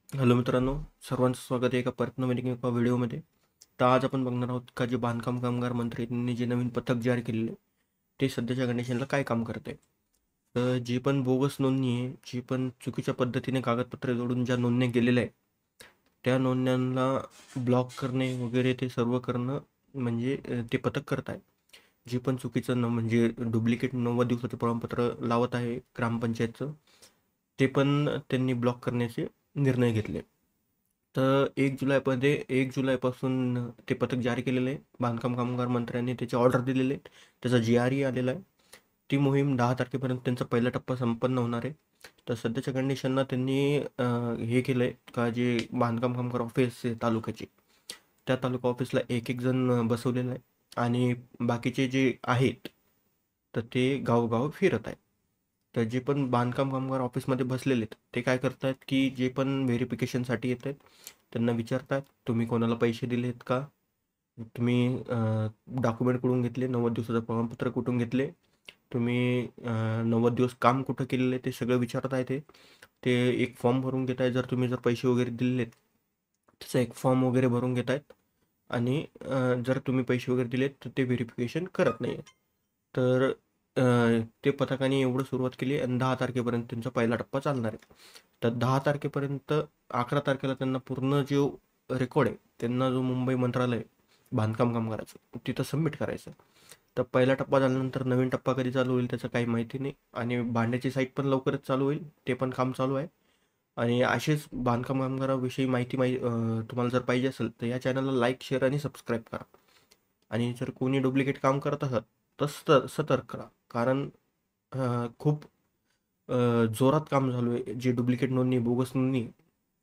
Hello मित्रांनो, सर्वांचं स्वागत आहे एका परत नवीन एका व्हिडिओमध्ये. तर आज आपण बघणार आहोत का जे बांधकाम कामगार मंत्र्यांनी जे नवीन पथक जारी केलेले आहे, ते सध्याच्या कंडिशनला काय काम करत आहे. तर जी पण बोगस नोंदणी आहे, जी पण चुकीच्या पद्धतीने कागदपत्रे जोडून ज्या नोंदण्या गेलेल्या आहे, त्या नोंदण्यांना ब्लॉक करणे वगैरे ते सर्व करणं म्हणजे ते पथक करत आहे. जी पण चुकीचं म्हणजे डुप्लिकेट 90 दिवसाचं प्रमाणपत्र लावत आहे ग्रामपंचायतचं, ते पण त्यांनी ब्लॉक करण्याचे निर्णय घेतले. तर 1 जुलैपासून ते पथक जारी केलेलं आहे. बांधकाम कामगार मंत्र्यांनी त्याची ऑर्डर दिलेली आहे. त्याचा GRही आलेला आहे. ती मोहीम 10 तारखेपर्यंत त्यांचा पहिला टप्पा संपन्न होणार आहे. तर सध्याच्या कंडिशनला त्यांनी हे केलं आहे का जे बांधकाम कामगार ऑफिस आहे तालुक्याचे, त्या तालुका ऑफिसला एक एक जण बसवलेलं आहे आणि बाकीचे जे आहेत तर ते गावोगाव फिरत आहेत. तर जे पण बांधकाम कामगार ऑफिसमध्ये बसलेले आहेत ते काय करतायत की जे पण व्हेरिफिकेशनसाठी येत आहेत त्यांना विचारतात, तुम्ही कोणाला पैसे दिले आहेत का, तुम्ही डॉक्युमेंट कुठून घेतले, 90 दिवसाचं प्रमाणपत्र कुठून घेतले, तुम्ही 90 दिवस काम कुठं केलेलं आहे ते सगळं विचारत आहे. ते एक फॉर्म भरून घेत आहे. जर पैसे वगैरे दिलेत त्याचा एक फॉर्म वगैरे भरून घेत आहेत आणि जर तुम्ही पैसे वगैरे दिलेत तर ते व्हेरिफिकेशन करत नाही आहेत. तर ते पथकाने एवढं सुरुवात केली आणि 10 तारखेपर्यंत त्यांचा पहिला टप्पा चालणार आहे. तर 10 तारखेपर्यंत 11 तारखेला त्यांना पूर्ण जो रेकॉर्ड आहे त्यांना जो मुंबई मंत्रालय बांधकाम कामगाराचं तिथं सबमिट करायचं. तर पहिला टप्पा झाल्यानंतर नवीन टप्पा कधी चालू होईल त्याचं काही माहिती नाही आणि भांड्याची साईट पण लवकरच चालू होईल, ते पण काम चालू आहे. आणि असेच बांधकाम कामगाराविषयी तुम्हाला जर पाहिजे असेल तर या चॅनलला लाईक, शेअर आणि सबस्क्राईब करा. आणि जर कोणी डुप्लिकेट काम करत असाल तर सतर्क करा, कारण खूप जोरात काम चालू आहे. जे डुप्लिकेट नोंदणी, बोगस नोंदणी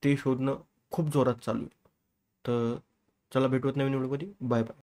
ते शोधणं खूप जोरात चालू आहे. तर चला भेटूयात नवीन व्हिडिओमध्ये. Bye bye.